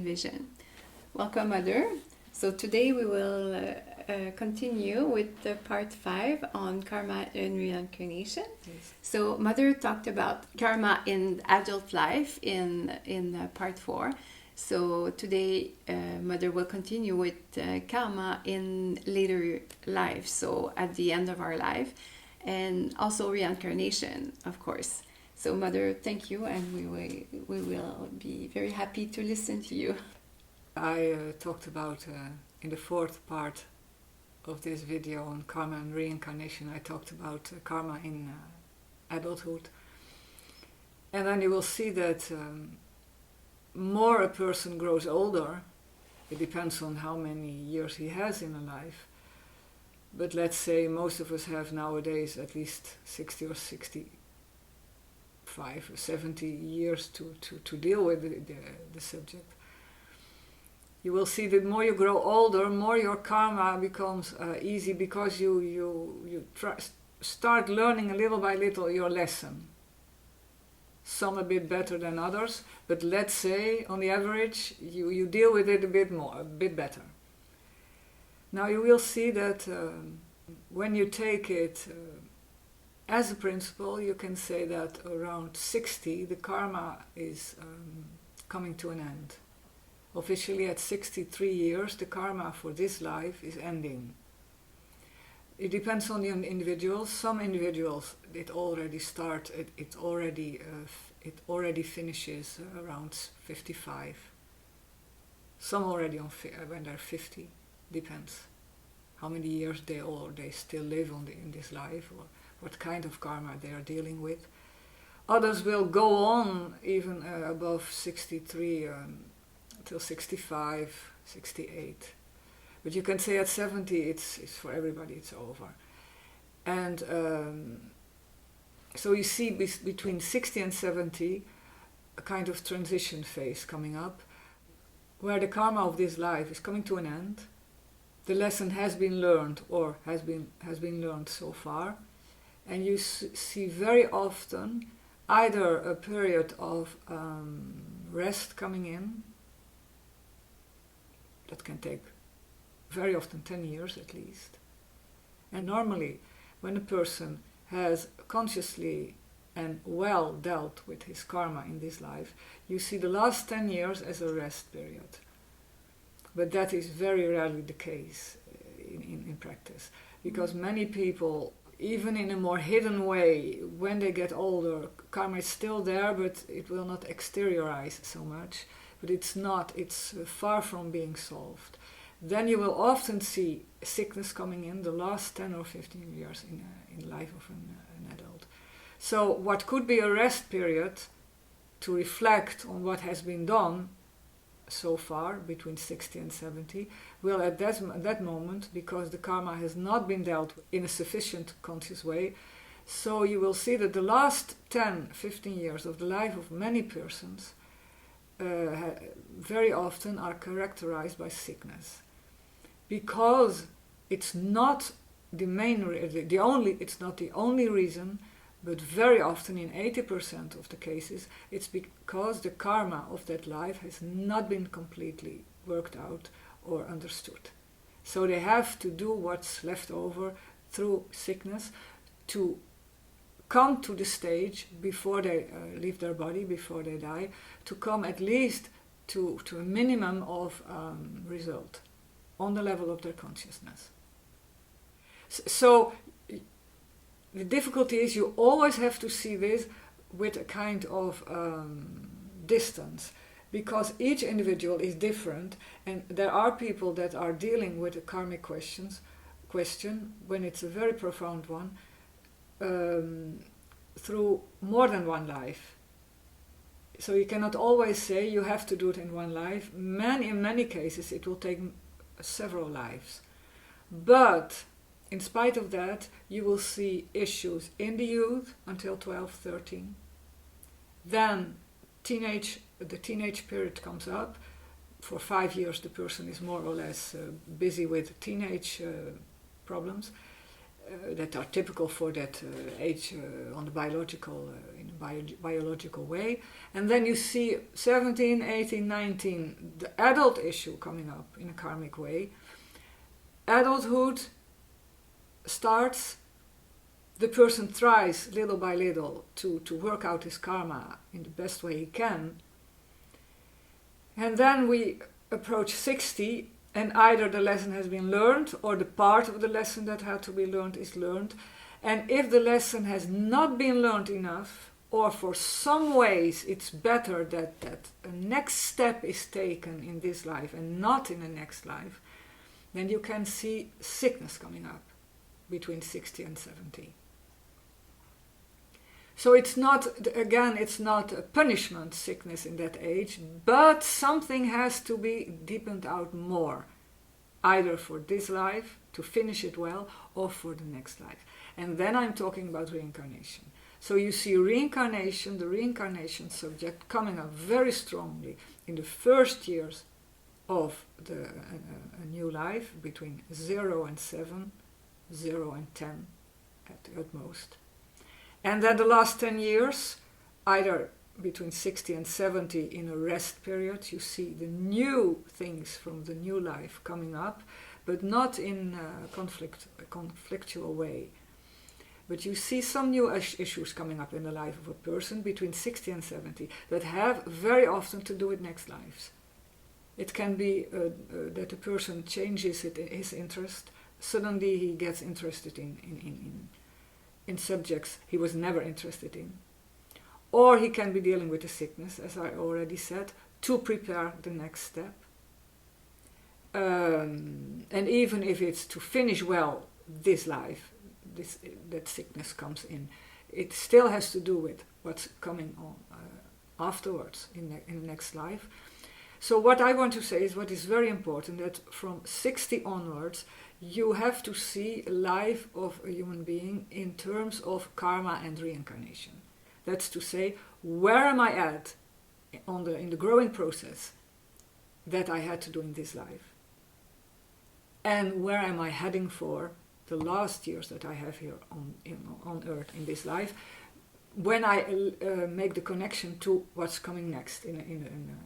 vision. Welcome, Mother. So today we will continue with the part 5 on karma and reincarnation. Yes. So Mother talked about karma in adult life in part 4. So today Mother will continue with karma in later life, so at the end of our life, and also reincarnation, of course. So Mother, thank you, and we will be very happy to listen to you. I talked about, in the fourth part of this video on karma and reincarnation, I talked about karma in adulthood. And then you will see that more a person grows older, it depends on how many years he has in a life. But let's say most of us have nowadays at least 60 or 65 or 70 years to deal with the subject. You will see that more you grow older, more your karma becomes easy, because you start learning a little by little your lesson. Some a bit better than others, but let's say on the average you deal with it a bit better. Now you will see that when you take it as a principle, you can say that around 60 the karma is coming to an end. Officially at 63 years the karma for this life is ending. It depends on the individuals. Some individuals it already finishes around 55. Some already when they're 50. Depends how many years they still live in this life, or what kind of karma they are dealing with. Others will go on even above 63 till 65, 68. But you can say at 70 it's for everybody, it's over. And so you see between 60 and 70 a kind of transition phase coming up, where the karma of this life is coming to an end. The lesson has been learned, or has been learned so far, and you see very often either a period of rest coming in, that can take very often 10 years at least. And normally when a person has consciously and well dealt with his karma in this life, you see the last 10 years as a rest period. But that is very rarely the case in practice, because many people, even in a more hidden way, when they get older, karma is still there, but it will not exteriorize so much. But it's far from being solved. Then you will often see sickness coming in the last 10 or 15 years in the life of an adult. So what could be a rest period to reflect on what has been done so far between 60 and 70 will at that moment, because the karma has not been dealt with in a sufficient conscious way, so you will see that the last 10, 15 years of the life of many persons very often are characterized by sickness, because it's not the only reason, but very often in 80% of the cases it's because the karma of that life has not been completely worked out or understood. So they have to do what's left over through sickness to come to the stage before they leave their body, before they die, to come at least to a minimum of result on the level of their consciousness. So the difficulty is you always have to see this with a kind of distance, because each individual is different, and there are people that are dealing with a karmic question when it's a very profound one, through more than one life. So you cannot always say you have to do it in one life. In many cases it will take several lives. But in spite of that, you will see issues in the youth until 12, 13. Then the teenage period comes up. For 5 years the person is more or less busy with teenage problems. that are typical for that age on the biological, in a biological way. And then you see 17, 18, 19, the adult issue coming up in a karmic way. Adulthood starts, the person tries little by little to work out his karma in the best way he can. And then we approach 60, and either the lesson has been learned or the part of the lesson that had to be learned is learned. And if the lesson has not been learned enough, or for some ways it's better that a next step is taken in this life and not in the next life, then you can see sickness coming up between 60 and 70. So it's not, again, it's not a punishment sickness in that age, but something has to be deepened out more, either for this life, to finish it well, or for the next life. And then I'm talking about reincarnation. So you see reincarnation, the reincarnation subject, coming up very strongly in the first years of a new life, between 0 and 7, 0 and 10 at the utmost. And then the last 10 years, either between 60 and 70 in a rest period, you see the new things from the new life coming up, but not in a conflictual way. But you see some new issues coming up in the life of a person between 60 and 70 that have very often to do with next lives. It can be that a person changes his interest. Suddenly he gets interested in subjects he was never interested in. Or he can be dealing with a sickness, as I already said, to prepare the next step. And even if it's to finish well this life, that sickness comes in, it still has to do with what's coming on afterwards in the next life. So what I want to say is what is very important, that from 60 onwards, you have to see life of a human being in terms of karma and reincarnation. That's to say, where am I at in the growing process that I had to do in this life? And where am I heading for the last years that I have here on Earth in this life, when I make the connection to what's coming next in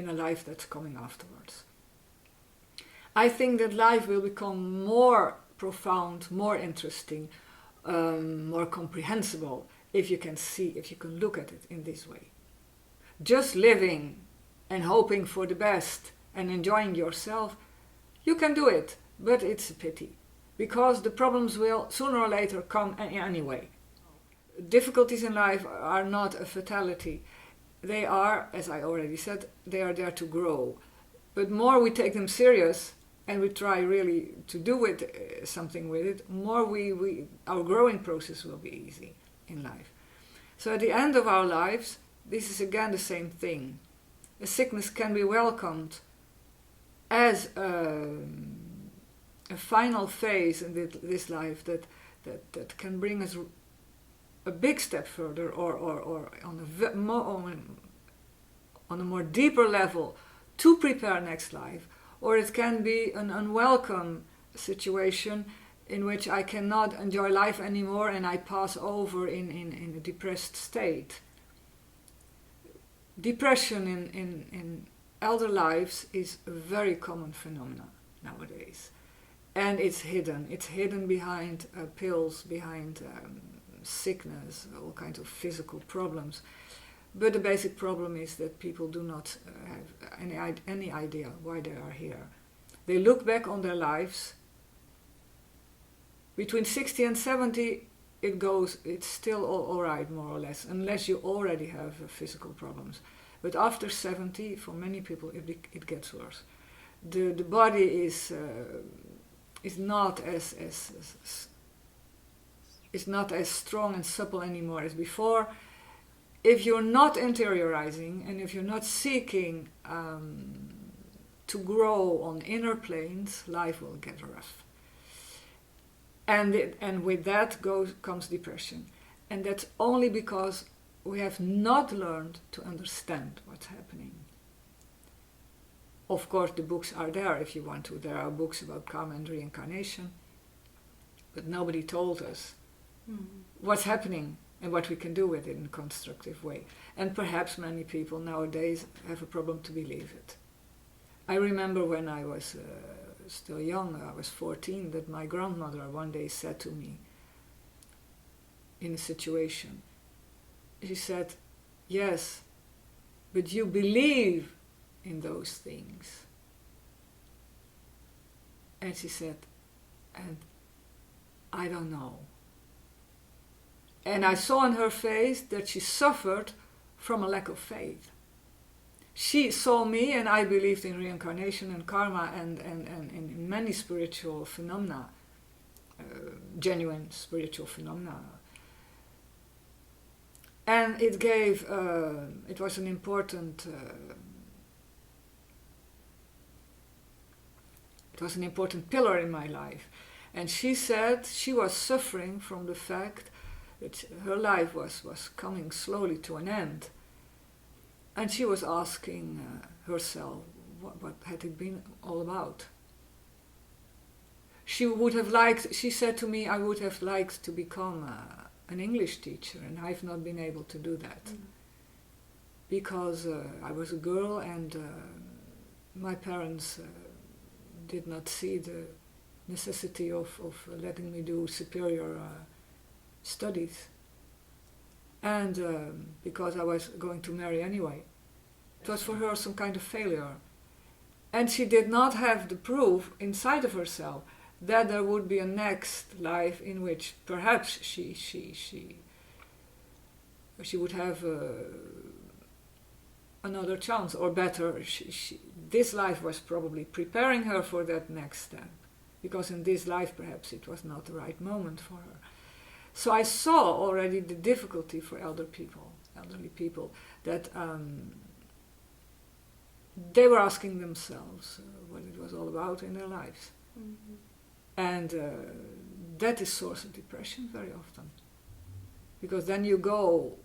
a life that's coming afterwards. I think that life will become more profound, more interesting, more comprehensible if you can look at it in this way. Just living and hoping for the best and enjoying yourself, you can do it, but it's a pity, because the problems will sooner or later come anyway. Difficulties in life are not a fatality. They are, as I already said, they are there to grow. But more we take them serious and we try really to do something with it, more our growing process will be easy in life. So at the end of our lives, this is again the same thing. A sickness can be welcomed as a final phase in this life that can bring us a big step further, or on a more deeper level to prepare next life. Or it can be an unwelcome situation in which I cannot enjoy life anymore and I pass over in a depressed state. Depression in elder lives is a very common phenomenon nowadays. And it's hidden. It's hidden behind pills, behind sickness, all kinds of physical problems. But the basic problem is that people do not have any idea why they are here. They look back on their lives. Between 60 and 70, it's still all right, more or less, unless you already have physical problems. But after 70, for many people, it gets worse. The body is not as strong and supple anymore as before. If you're not interiorizing and if you're not seeking to grow on inner planes, life will get rough. And with that comes depression. And that's only because we have not learned to understand what's happening. Of course, the books are there if you want to. There are books about karma and reincarnation. but nobody told us what's happening and what we can do with it in a constructive way. And perhaps many people nowadays have a problem to believe it. I remember when I was still young, I was 14, that my grandmother one day said to me in a situation, she said, yes, but you believe in those things. And she said, and I don't know. And I saw in her face that she suffered from a lack of faith. She saw me, and I believed in reincarnation and karma and in many spiritual phenomena, genuine spiritual phenomena. And it gave, it was an important pillar in my life. And she said she was suffering from the fact that her life was coming slowly to an end. And she was asking herself, what had it been all about? She said to me, I would have liked to become an English teacher, and I've not been able to do that. Because I was a girl, and my parents did not see the necessity of letting me do superior studies. And because I was going to marry anyway. It was for her some kind of failure. And she did not have the proof inside of herself that there would be a next life in which perhaps she would have another chance, or better, this life was probably preparing her for that next step, because in this life perhaps it was not the right moment for her. So I saw already the difficulty for elderly people, that they were asking themselves what it was all about in their lives. Mm-hmm. And that is source of depression very often. Because then you go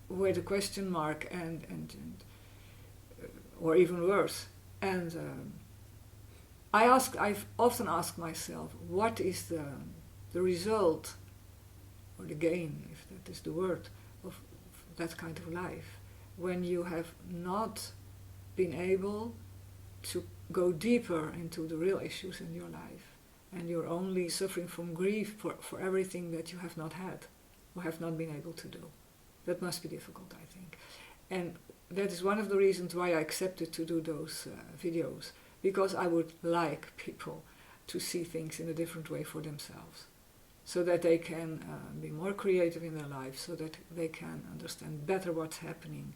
with a question mark and or even worse. And I've often asked myself, what is the result, or the gain, if that is the word, of that kind of life, when you have not been able to go deeper into the real issues in your life, and you're only suffering from grief for everything that you have not had, or have not been able to do. That must be difficult, I think. And that is one of the reasons why I accepted to do those videos, because I would like people to see things in a different way for themselves, so that they can be more creative in their lives, so that they can understand better what's happening.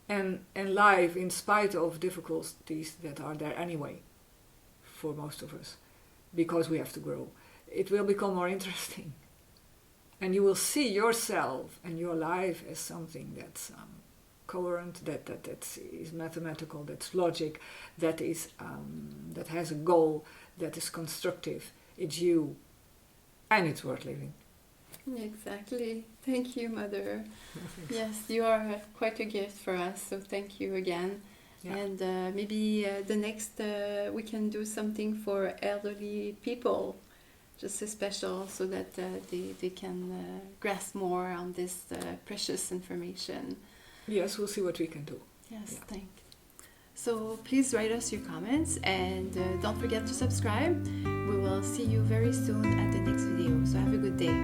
And life, in spite of difficulties that are there anyway, for most of us, because we have to grow, it will become more interesting. And you will see yourself and your life as something that's coherent, that is mathematical, that's logic, that has a goal, that is constructive. It's you, and it's worth living. Exactly. Thank you, Mother. Yes, you are quite a gift for us, so thank you again. Yeah. And maybe the next we can do something for elderly people, just a special, so that they can grasp more on this precious information. Yes, we'll see what we can do. Yes, yeah. Thank you. So please write us your comments, and don't forget to subscribe. We will see you very soon at the next video. So have a good day.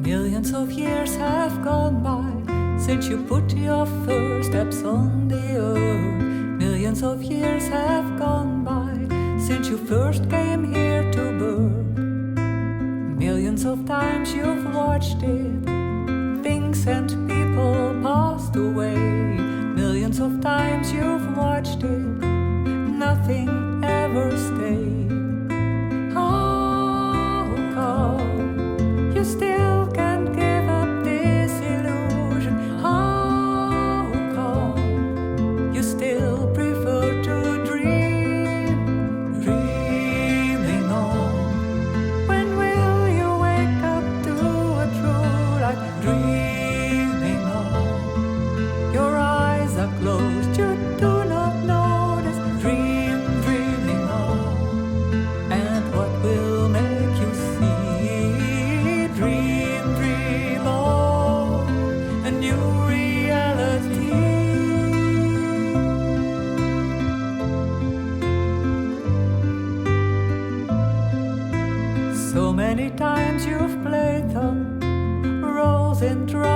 Millions of years have gone by since you put your first steps on the earth. Millions of years have gone by since you first came here to birth. Millions of times you've watched it, things and people passed away. Millions of times you've watched it, nothing ever stayed. How come you still can't give up this illusion? How come you still prefer to dream, dreaming on? When will you wake up to a true life? Dreaming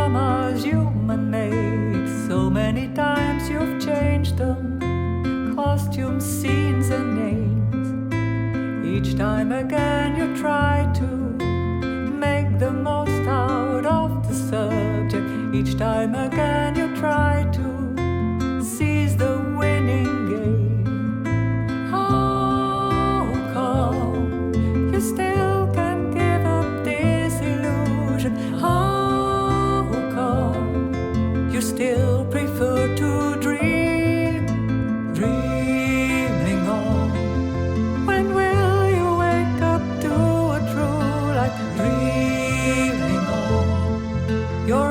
karma's human-made. So many times you've changed them, costumes, scenes and names. Each time again you try to make the most out of the subject. Each time again you try to seize the winning game. How come you still can't give up this illusion? How come you still prefer to dream, dreaming on? When will you wake up to a true life? Dreaming on. Your